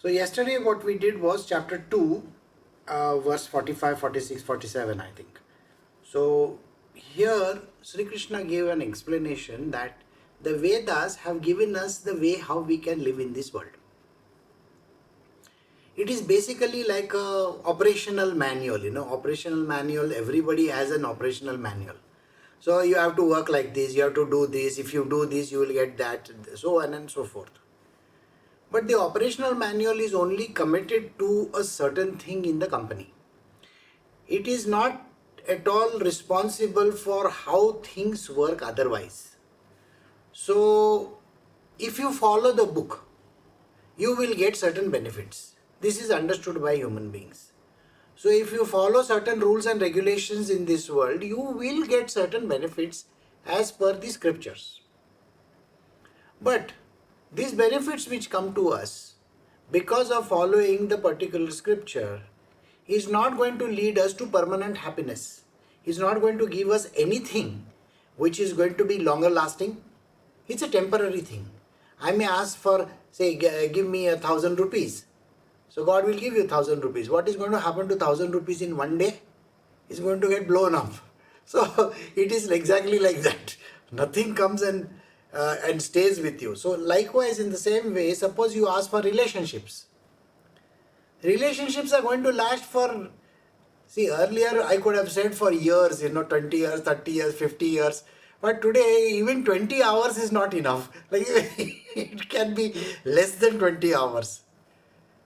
So yesterday what we did was chapter 2, verse 45, 46, 47, I think. So here Sri Krishna gave an explanation that the Vedas have given us the way how we can live in this world. It is basically like a operational manual, operational manual. Everybody has an operational manual. So you have to work like this, you have to do this. If you do this, you will get that, so on and so forth. But the operational manual is only committed to a certain thing in the company. It is not at all responsible for how things work otherwise. So if you follow the book, you will get certain benefits. This is understood by human beings. So if you follow certain rules and regulations in this world, you will get certain benefits as per the scriptures. But these benefits which come to us because of following the particular scripture is not going to lead us to permanent happiness. Is not going to give us anything which is going to be longer lasting. It's a temporary thing. I may ask for, say, give me 1,000 rupees. So God will give you 1,000 rupees. What is going to happen to 1,000 rupees in one day? It's going to get blown up. So it is exactly like that. Nothing comes and stays with you. So likewise, in the same way, suppose you ask for relationships. Relationships are going to last for, see, earlier I could have said for years, 20 years, 30 years, 50 years. But today, even 20 hours is not enough. Like it can be less than 20 hours.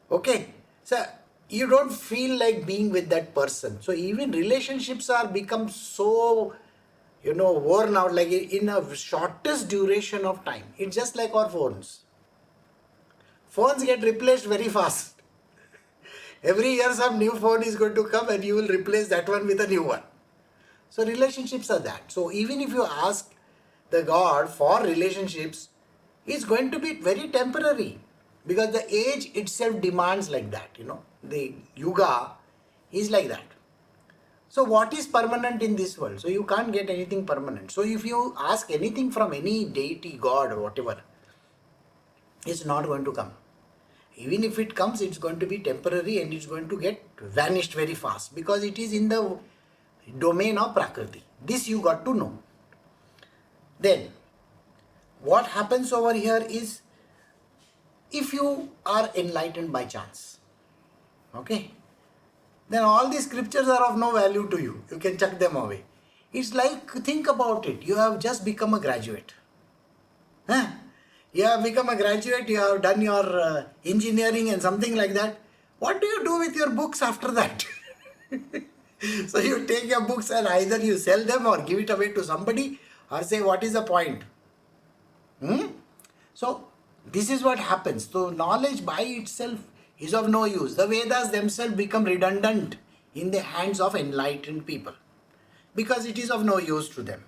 Okay, so you don't feel like being with that person. So even relationships are become so, worn out, like in a shortest duration of time. It's just like our phones. Phones get replaced very fast. Every year some new phone is going to come and you will replace that one with a new one. So relationships are that. So even if you ask the God for relationships, it's going to be very temporary. Because the age itself demands like that, the yuga is like that. So what is permanent in this world? So you can't get anything permanent. So if you ask anything from any deity, God or whatever, it's not going to come. Even if it comes, it's going to be temporary and it's going to get vanished very fast because it is in the domain of Prakriti. This you got to know. Then, what happens over here is, if you are enlightened by chance, okay, then all these scriptures are of no value to you. You can chuck them away. It's like, think about it. You have just become a graduate. You have become a graduate, you have done your engineering and something like that. What do you do with your books after that? So you take your books and either you sell them or give it away to somebody or say, what is the point? So this is what happens. So knowledge by itself is of no use. The Vedas themselves become redundant in the hands of enlightened people because it is of no use to them.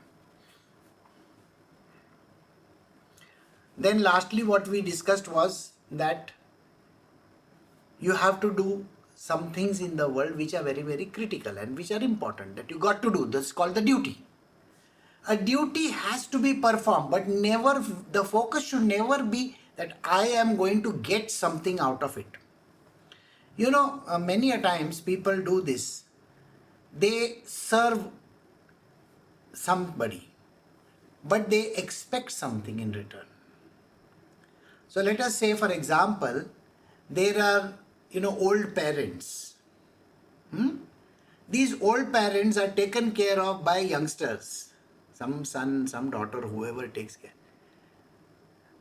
Then lastly, what we discussed was that you have to do some things in the world which are very, very critical and which are important that you got to do. This is called the duty. A duty has to be performed, but never, the focus should never be that I am going to get something out of it. Many a times people do this. They serve somebody, but they expect something in return. So let us say, for example, there are, old parents. These old parents are taken care of by youngsters. Some son, some daughter, whoever takes care.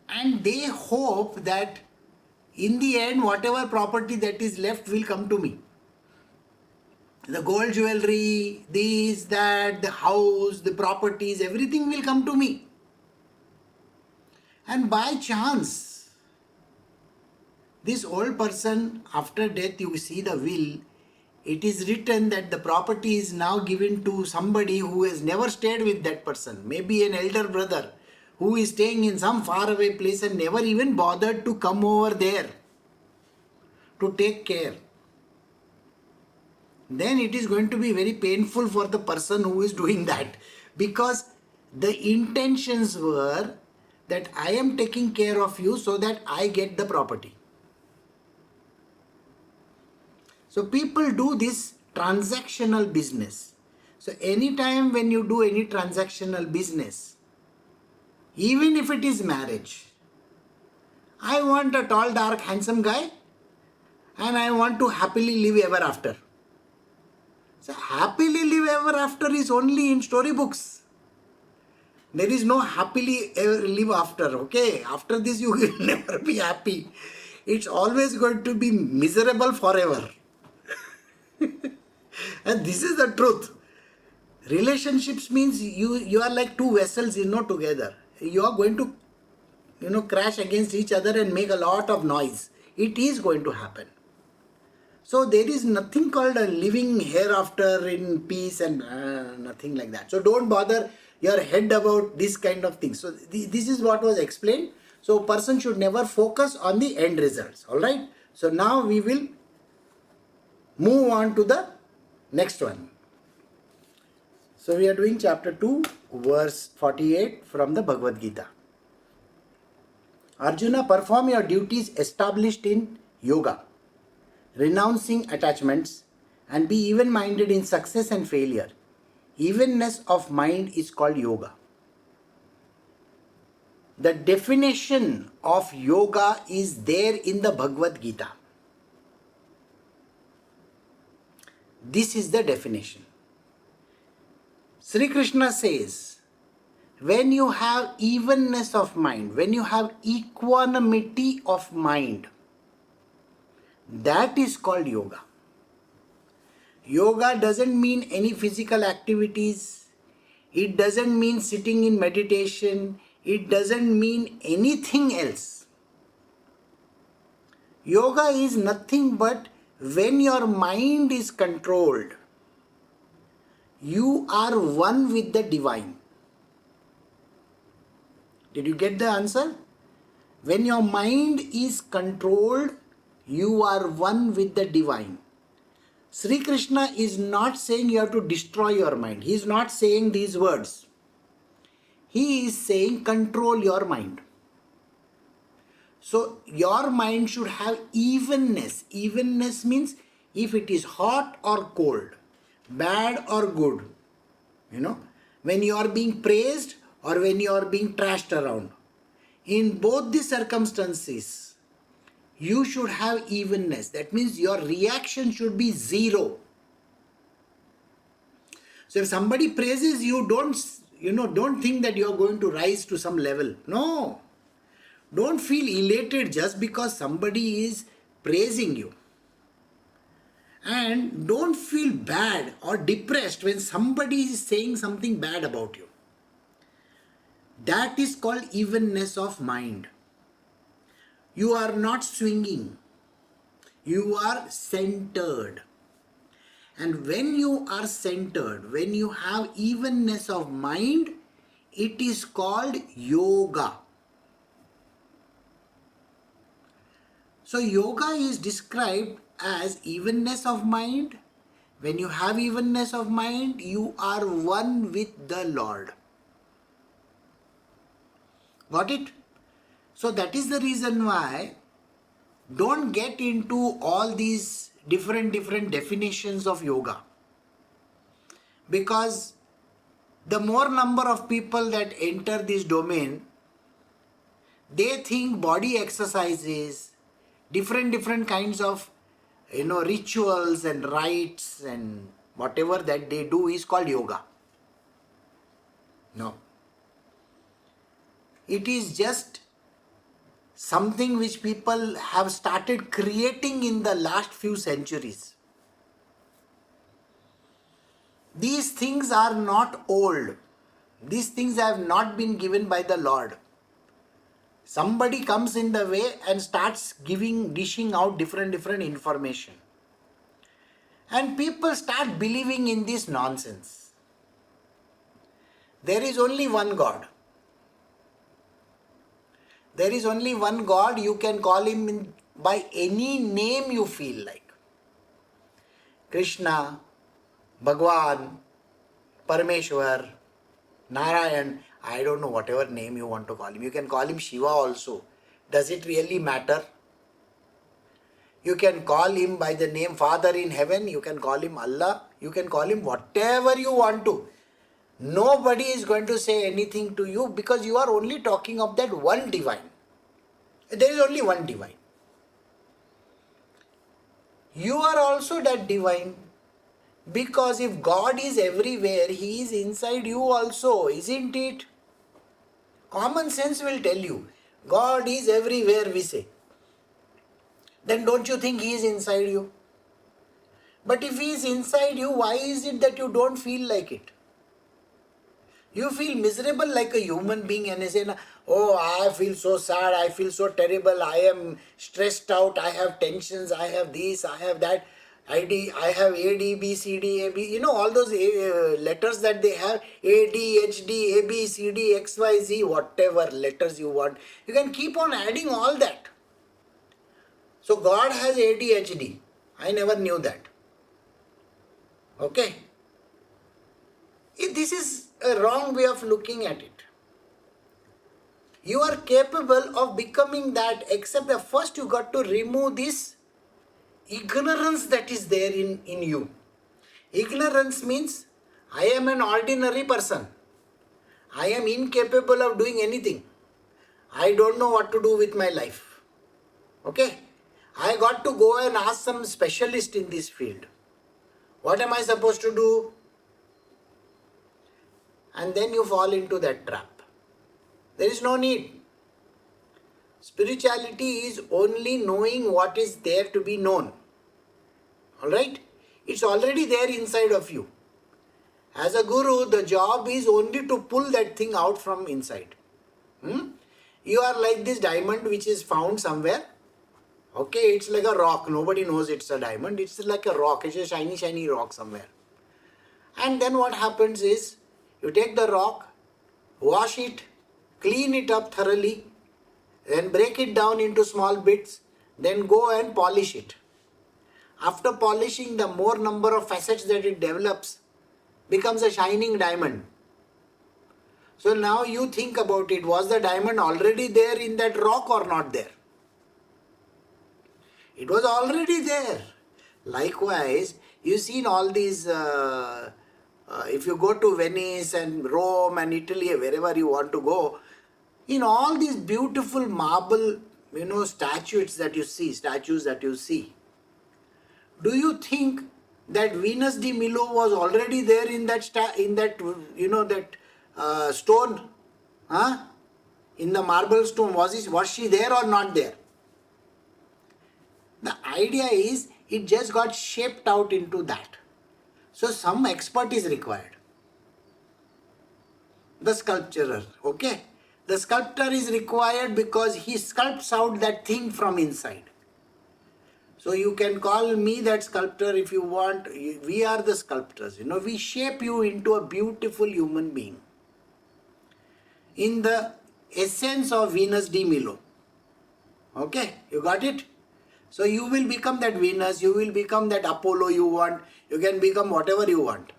And they hope that in the end, whatever property that is left will come to me. The gold jewelry, this, that, the house, the properties, everything will come to me. And by chance, this old person, after death, you see the will, it is written that the property is now given to somebody who has never stayed with that person. Maybe an elder brother who is staying in some faraway place and never even bothered to come over there to take care. Then it is going to be very painful for the person who is doing that, because the intentions were that I am taking care of you so that I get the property. So people do this transactional business. So anytime when you do any transactional business, even if it is marriage, I want a tall, dark, handsome guy and I want to happily live ever after. So happily live ever after is only in storybooks. There is no happily ever live after, okay? After this you will never be happy. It's always going to be miserable forever. And this is the truth. Relationships means you are like two vessels, together. You are going to, crash against each other and make a lot of noise. It is going to happen. So there is nothing called a living hereafter in peace and nothing like that. So don't bother your head about this kind of things. So this is what was explained. So person should never focus on the end results. Alright. So now we will move on to the next one. So we are doing chapter 2 verse 48 from the Bhagavad Gita. Arjuna, perform your duties established in yoga, renouncing attachments, and be even-minded in success and failure. Evenness of mind is called yoga. The definition of yoga is there in the Bhagavad Gita. This is the definition. Shri Krishna says, when you have evenness of mind, when you have equanimity of mind, that is called yoga. Yoga doesn't mean any physical activities. It doesn't mean sitting in meditation. It doesn't mean anything else. Yoga is nothing but when your mind is controlled, you are one with the divine. Did you get the answer? When your mind is controlled, you are one with the divine. Sri Krishna is not saying you have to destroy your mind. He is not saying these words. He is saying control your mind. So your mind should have evenness. Evenness means if it is hot or cold, bad or good, when you are being praised or when you are being trashed around. In both the circumstances, you should have evenness. That means your reaction should be zero. So if somebody praises you, don't think that you are going to rise to some level. No. Don't feel elated just because somebody is praising you. And don't feel bad or depressed when somebody is saying something bad about you. That is called evenness of mind. You are not swinging. You are centered. And when you are centered, when you have evenness of mind, it is called yoga. So yoga is described as evenness of mind. When you have evenness of mind, you are one with the Lord. Got it? So that is the reason why don't get into all these different definitions of yoga. Because the more number of people that enter this domain, they think body exercises, different kinds of rituals and rites and whatever that they do is called yoga. No. It is just something which people have started creating in the last few centuries. These things are not old. These things have not been given by the Lord. Somebody comes in the way and starts dishing out different information. And people start believing in this nonsense. There is only one God. There is only one God. You can call him by any name you feel like. Krishna, Bhagwan, Parameshwar, Narayan, I don't know, whatever name you want to call him. You can call him Shiva also. Does it really matter? You can call him by the name Father in heaven, you can call him Allah, you can call him whatever you want to. Nobody is going to say anything to you because you are only talking of that one divine. There is only one divine. You are also that divine, because if God is everywhere, He is inside you also, isn't it? Common sense will tell you, God is everywhere, we say. Then don't you think He is inside you? But if He is inside you, why is it that you don't feel like it? You feel miserable like a human being and you say, oh, I feel so sad, I feel so terrible, I am stressed out, I have tensions, I have this, I have that, I have A, D, B, C, D, A, B, all those letters that they have, A, D, H, D, A, B, C, D, X, Y, Z, whatever letters you want. You can keep on adding all that. So God has ADHD. I never knew that. Okay? This is a wrong way of looking at it. You are capable of becoming that, except that first you got to remove this ignorance that is there in you. Ignorance means I am an ordinary person. I am incapable of doing anything. I don't know what to do with my life. Okay? I got to go and ask some specialist in this field. What am I supposed to do? And then you fall into that trap. There is no need. Spirituality is only knowing what is there to be known. Alright? It's already there inside of you. As a guru, the job is only to pull that thing out from inside. You are like this diamond which is found somewhere. Okay, it's like a rock. Nobody knows it's a diamond. It's like a rock. It's a shiny, shiny rock somewhere. And then what happens is, you take the rock, wash it, clean it up thoroughly, then break it down into small bits, then go and polish it. After polishing, the more number of facets that it develops becomes a shining diamond. So now you think about it, was the diamond already there in that rock or not there? It was already there. Likewise, you've seen all these, if you go to Venice and Rome and Italy, wherever you want to go, in all these beautiful marble, statues that you see, do you think that Venus de Milo was already there in that stone? In the marble stone, was she there or not there? The idea is, it just got shaped out into that. So some expert is required. The sculpturer, okay? The sculptor is required because he sculpts out that thing from inside. So you can call me that sculptor if you want. We are the sculptors, we shape you into a beautiful human being. In the essence of Venus de Milo. Okay, you got it? So you will become that Venus, you will become that Apollo you want, you can become whatever you want.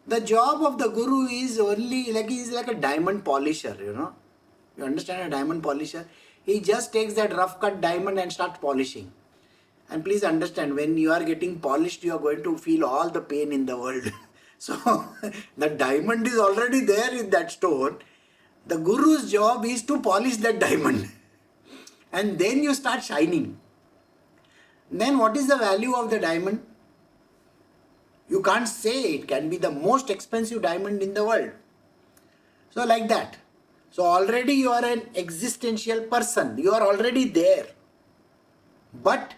The job of the guru is only he's like a diamond polisher, You understand a diamond polisher? He just takes that rough cut diamond and starts polishing. And please understand, when you are getting polished, you are going to feel all the pain in the world. So the diamond is already there in that stone. The guru's job is to polish that diamond. And then you start shining. Then what is the value of the diamond? You can't say. It can be the most expensive diamond in the world. So like that. So already you are an existential person. You are already there. But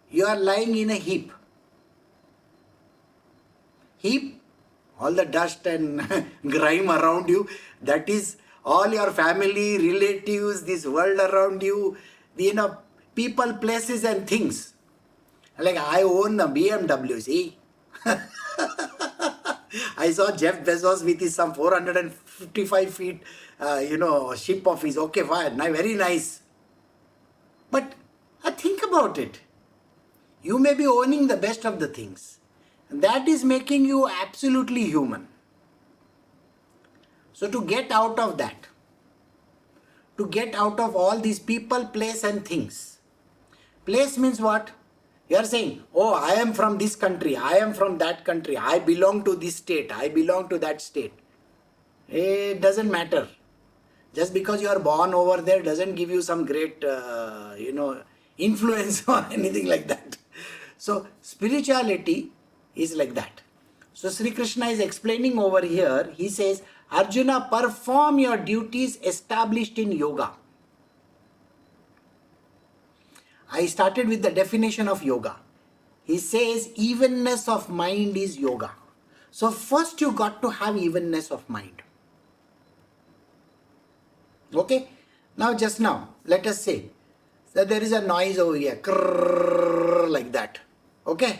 you are lying in a heap. Heap, all the dust and grime around you, that is all your family, relatives, this world around you, people, places and things. Like I own a BMW, see? I saw Jeff Bezos with his some 455 feet, ship of his. Okay, fine, very nice. But think about it. You may be owning the best of the things. That is making you absolutely human. So to get out of that, to get out of all these people, place and things, Place means what? You are saying, oh, I am from this country, I am from that country, I belong to this state, I belong to that state. It doesn't matter. Just because you are born over there doesn't give you some great, influence or anything like that. So, spirituality is like that. So, Sri Krishna is explaining over here, he says, Arjuna, perform your duties established in yoga. I started with the definition of yoga. He says evenness of mind is yoga. So first you got to have evenness of mind. Okay? Now, let us say that there is a noise over here, krrrr, like that. Okay?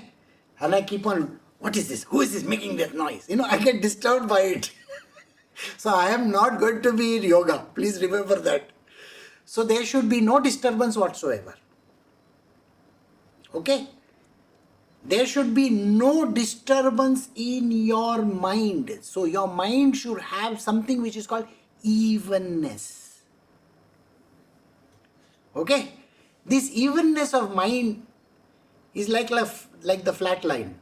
And I keep on, what is this? Who is this making that noise? I get disturbed by it. So I am not going to be in yoga. Please remember that. So there should be no disturbance whatsoever. Okay? There should be no disturbance in your mind. So your mind should have something which is called evenness. Okay? This evenness of mind is like the flat line.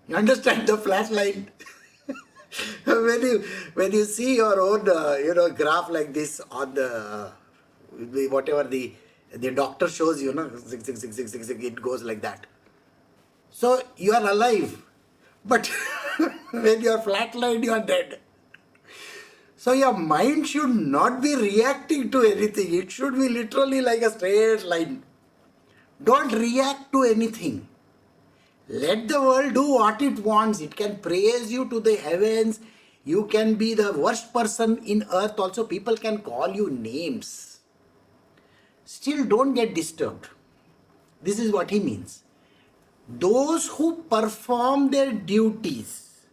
You understand the flat line? when you see your own graph like this on the whatever the doctor shows you, it goes like that. So you are alive, but when you are flatlined, you are dead. So your mind should not be reacting to anything. It should be literally like a straight line. Don't react to anything. Let the world do what it wants. It can praise you to the heavens. You can be the worst person in earth also. People can call you names. Still don't get disturbed. This is what he means. Those who perform their duties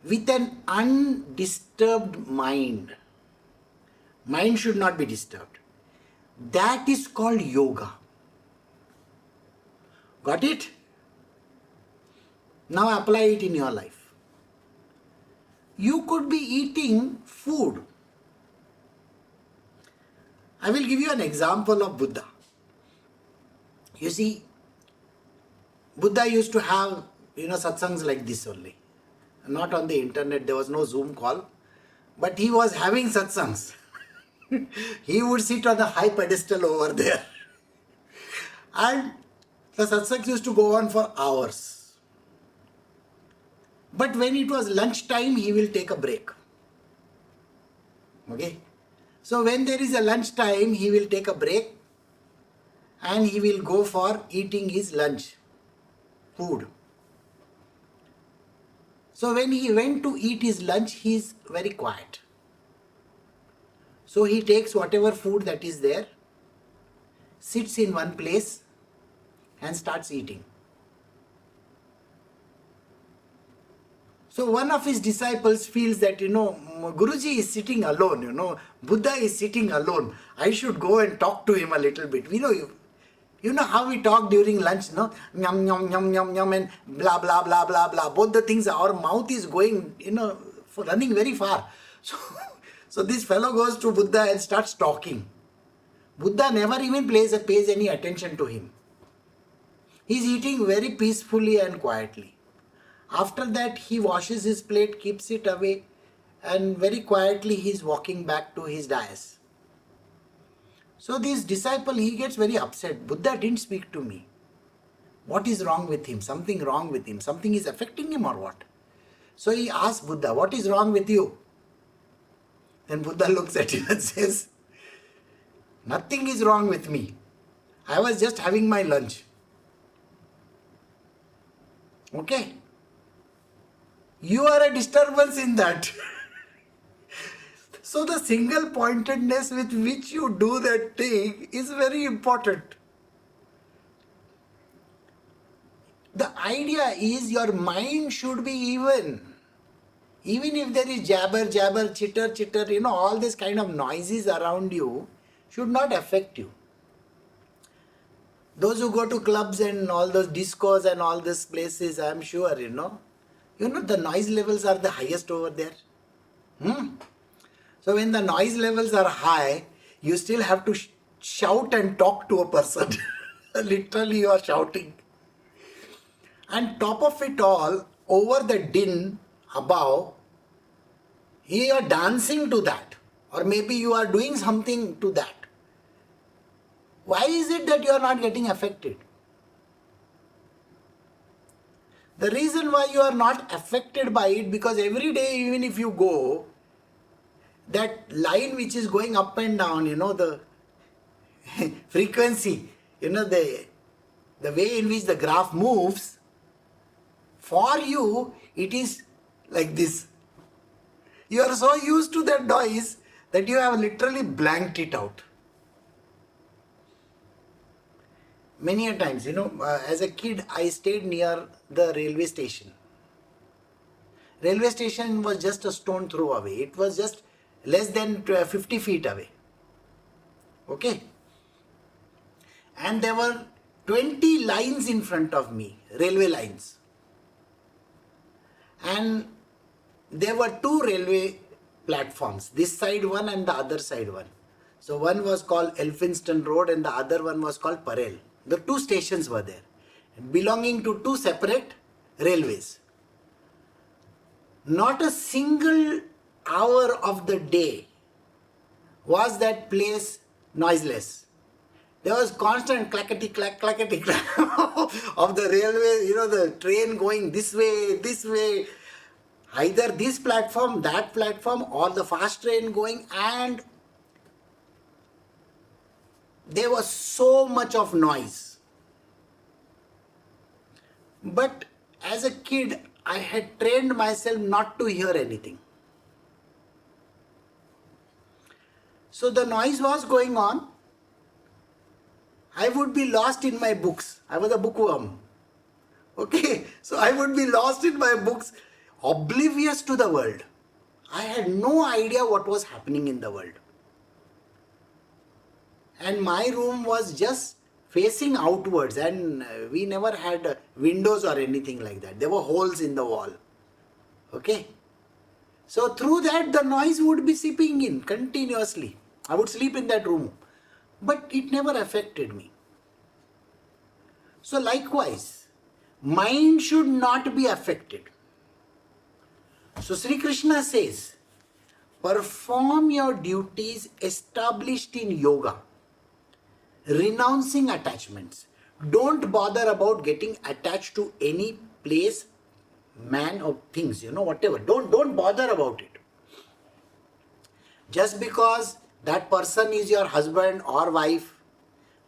with an undisturbed mind should not be disturbed. That is called yoga. Got it? Now apply it in your life. You could be eating food. I will give you an example of Buddha. You see, Buddha used to have, satsangs like this only. Not on the internet, there was no Zoom call. But he was having satsangs. He would sit on a high pedestal over there. And the satsangs used to go on for hours. But when it was lunchtime, he will take a break. Okay? So when there is a lunchtime, he will take a break and he will go for eating his lunch. Food. So when he went to eat his lunch, he is very quiet. So he takes whatever food that is there, sits in one place and starts eating. So one of his disciples feels that, Guruji is sitting alone, Buddha is sitting alone. I should go and talk to him a little bit. You know how we talk during lunch, no? Nyam, nyam, nyam, nyam, nyam, and blah, blah, blah, blah, blah. Both the things, our mouth is going, for running very far. So this fellow goes to Buddha and starts talking. Buddha never even pays any attention to him. He's eating very peacefully and quietly. After that, he washes his plate, keeps it away, and very quietly he's walking back to his dais. So this disciple, he gets very upset. Buddha didn't speak to me. What is wrong with him? Something wrong with him. Something is affecting him or what? So he asks Buddha, what is wrong with you? Then Buddha looks at him and says, nothing is wrong with me. I was just having my lunch. Okay? You are a disturbance in that. So the single pointedness with which you do that thing is very important. The idea is your mind should be even. Even if there is jabber, chitter, all this kind of noises around you should not affect you. Those who go to clubs and all those discos and all these places, I am sure, the noise levels are the highest over there. So when the noise levels are high, you still have to shout and talk to a person. Literally you are shouting. And top of it all, over the din above, you are dancing to that. Or maybe you are doing something to that. Why is it that you are not getting affected? The reason why you are not affected by it, because every day, even if you go, that line which is going up and down, the frequency, the way in which the graph moves, for you, it is like this. You are so used to that noise that you have literally blanked it out. Many a times, as a kid, I stayed near the railway station. Railway station was just a stone throw away. It was just less than 50 feet away. Okay? And there were 20 lines in front of me, railway lines. And there were two railway platforms, this side one and the other side one. So one was called Elphinstone Road and the other one was called Parel. The two stations were there, belonging to two separate railways. Not a single hour of the day was that place noiseless. There was constant clackety-clack of the railway, the train going this way, either this platform, that platform, or the fast train going, and there was so much of noise. But as a kid, I had trained myself not to hear anything. So the noise was going on. I would be lost in my books. I was a bookworm. Okay, so I would be lost in my books, oblivious to the world. I had no idea what was happening in the world. And my room was just facing outwards, and we never had windows or anything like that. There were holes in the wall. Okay. So through that the noise would be seeping in continuously. I would sleep in that room. But it never affected me. So likewise, mind should not be affected. So Sri Krishna says, perform your duties established in yoga, renouncing attachments. Don't bother about getting attached to any place, man or things, whatever. Don't bother about it. Just because that person is your husband or wife,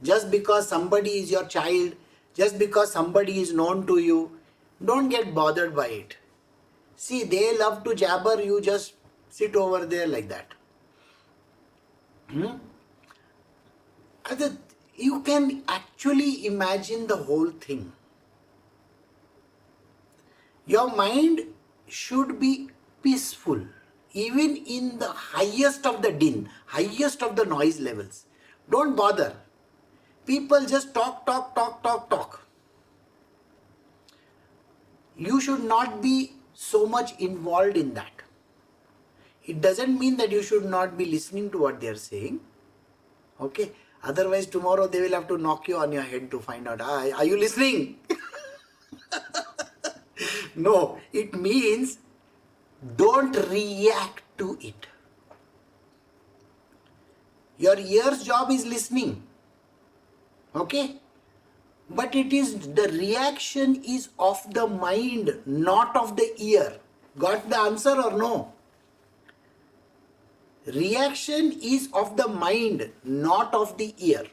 just because somebody is your child, just because somebody is known to you, don't get bothered by it. See, they love to jabber, you just sit over there like that. You can actually imagine the whole thing. Your mind should be peaceful, even in the highest of the din, highest of the noise levels. Don't bother. People just talk. You should not be so much involved in that. It doesn't mean that you should not be listening to what they are saying. Okay? Otherwise, tomorrow they will have to knock you on your head to find out, are you listening? No, it means don't react to it. Your ear's job is listening. Okay? But it is, the reaction is of the mind, not of the ear. Got the answer or no? Reaction is of the mind, not of the ear.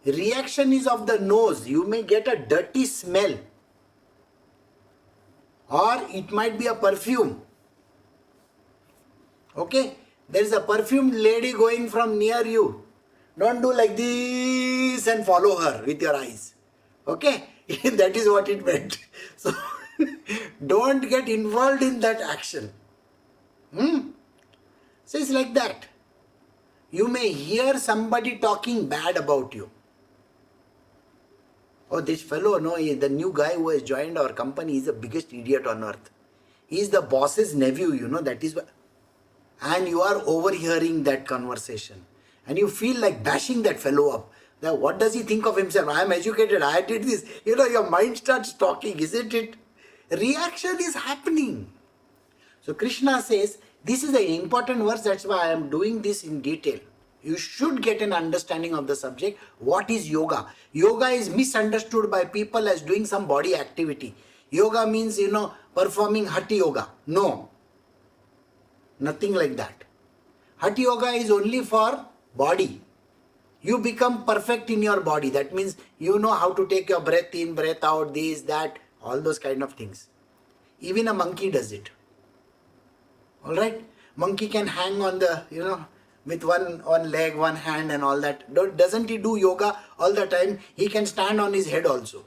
Reaction is of the nose. You may get a dirty smell. Or it might be a perfume. Okay? There is a perfumed lady going from near you. Don't do like this and follow her with your eyes. Okay? That is what it meant. So, don't get involved in that action. So it's like that. You may hear somebody talking bad about you. Oh, this fellow, no, the new guy who has joined our company is the biggest idiot on earth. He is the boss's nephew, that is why. And you are overhearing that conversation. and you feel like bashing that fellow up. Now, what does he think of himself? I am educated, I did this. Your mind starts talking, isn't it? Reaction is happening. So Krishna says, this is an important verse, that's why I am doing this in detail. You should get an understanding of the subject. What is yoga? Yoga is misunderstood by people as doing some body activity. Yoga means, performing hathayoga. No. Nothing like that. Hathayoga is only for body. You become perfect in your body. That means you know how to take your breath in, breath out, this, that, all those kind of things. Even a monkey does it. Alright? Monkey can hang on the, with one leg, one hand and all that. Doesn't he do yoga all the time? He can stand on his head also.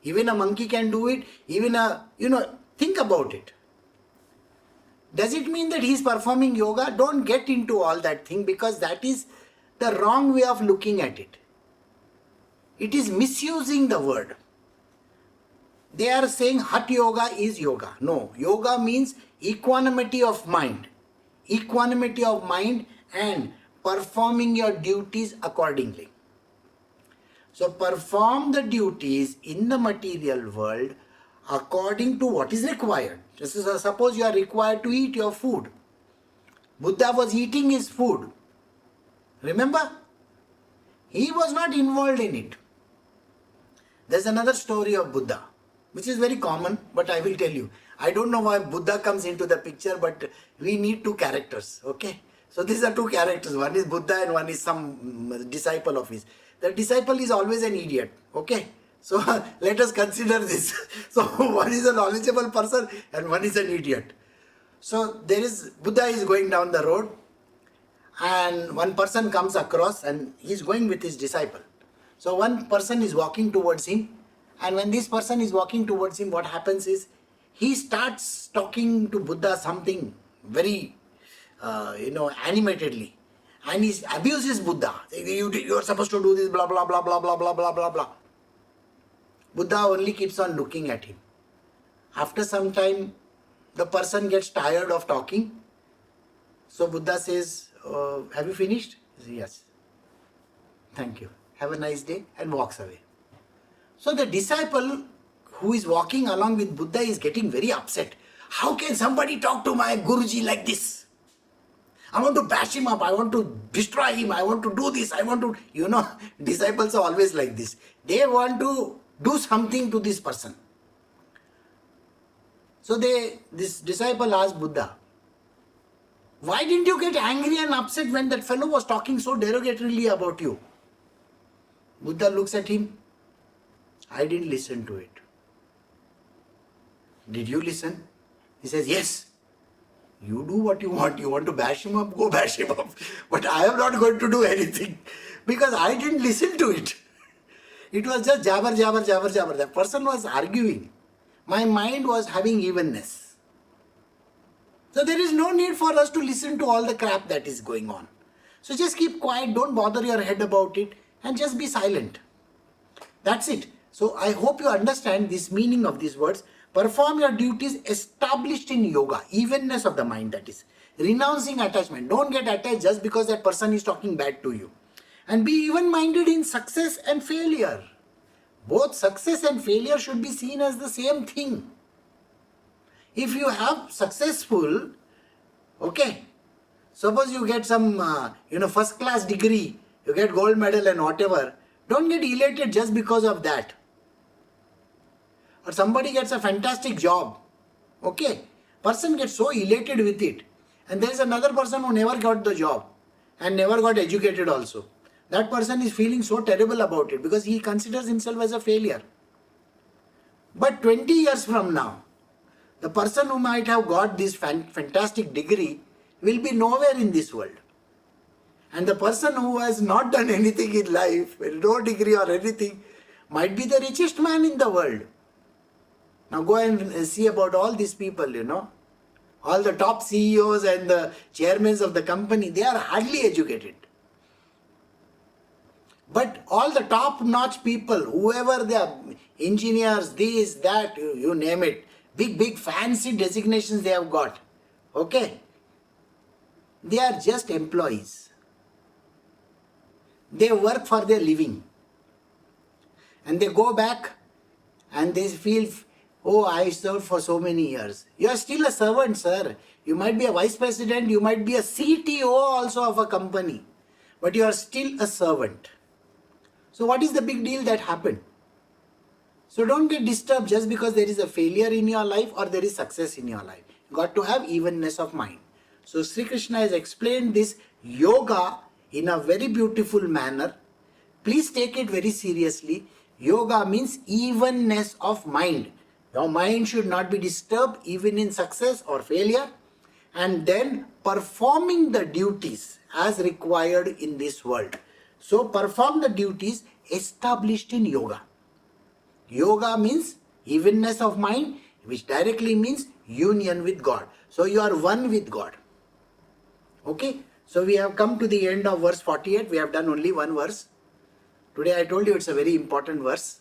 Even a monkey can do it. Even think about it. Does it mean that he is performing yoga? Don't get into all that thing, because that is the wrong way of looking at it. It is misusing the word. They are saying Hatha yoga is yoga. No, yoga means equanimity of mind. Equanimity of mind and performing your duties accordingly. So perform the duties in the material world according to what is required. Just as suppose you are required to eat your food. Buddha was eating his food. Remember? He was not involved in it. There's another story of Buddha, which is very common, but I will tell you. I don't know why Buddha comes into the picture, but we need two characters, okay? So these are two characters. One is Buddha and one is some disciple of his. The disciple is always an idiot, okay? So let us consider this. So one is a knowledgeable person and one is an idiot. So Buddha is going down the road and one person comes across and he is going with his disciple. So one person is walking towards him, and when this person is walking towards him, what happens is he starts talking to Buddha something very, animatedly. And he abuses Buddha. You are supposed to do this, blah, blah, blah, blah, blah, blah, blah, blah, blah. Buddha only keeps on looking at him. After some time, the person gets tired of talking. So Buddha says, have you finished? He says, yes. Thank you. Have a nice day, and walks away. So the disciple who is walking along with Buddha is getting very upset. How can somebody talk to my Guruji like this? I want to bash him up. I want to destroy him. I want to do this. I want to, disciples are always like this. They want to do something to this person. So this disciple asked Buddha, why didn't you get angry and upset when that fellow was talking so derogatorily about you? Buddha looks at him. I didn't listen to it. Did you listen? He says, yes. You do what you want. You want to bash him up? Go bash him up. But I am not going to do anything because I didn't listen to it. It was just jabber, jabber, jabber, jabber. The person was arguing. My mind was having evenness. So there is no need for us to listen to all the crap that is going on. So just keep quiet. Don't bother your head about it and just be silent. That's it. So I hope you understand this meaning of these words. Perform your duties established in yoga, evenness of the mind, that is. Renouncing attachment. Don't get attached just because that person is talking bad to you. And be even-minded in success and failure. Both success and failure should be seen as the same thing. If you have successful, okay, suppose you get some, first class degree, you get gold medal and whatever, don't get elated just because of that. Or somebody gets a fantastic job, okay, person gets so elated with it, and there is another person who never got the job and never got educated also. That person is feeling so terrible about it because he considers himself as a failure. But 20 years from now, the person who might have got this fantastic degree will be nowhere in this world. And the person who has not done anything in life, no degree or anything, might be the richest man in the world. Now go and see about all these people, all the top CEOs and the chairmen of the company, they are hardly educated. But all the top-notch people, whoever they are, engineers, this, that, you name it, big fancy designations they have got, okay, they are just employees. They work for their living. And they go back and they feel, oh, I served for so many years. You are still a servant, sir. You might be a vice president, you might be a CTO also of a company, but you are still a servant. So what is the big deal that happened? So don't get disturbed just because there is a failure in your life or there is success in your life. You got to have evenness of mind. So Sri Krishna has explained this yoga in a very beautiful manner. Please take it very seriously. Yoga means evenness of mind. Your mind should not be disturbed even in success or failure. And then performing the duties as required in this world. So perform the duties established in yoga. Yoga means evenness of mind, which directly means union with God. So you are one with God. Okay, so we have come to the end of verse 48. We have done only one verse. Today I told you it's a very important verse.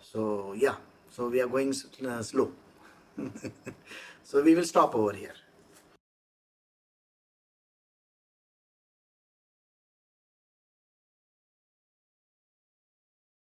So yeah, so we are going slow. So we will stop over here.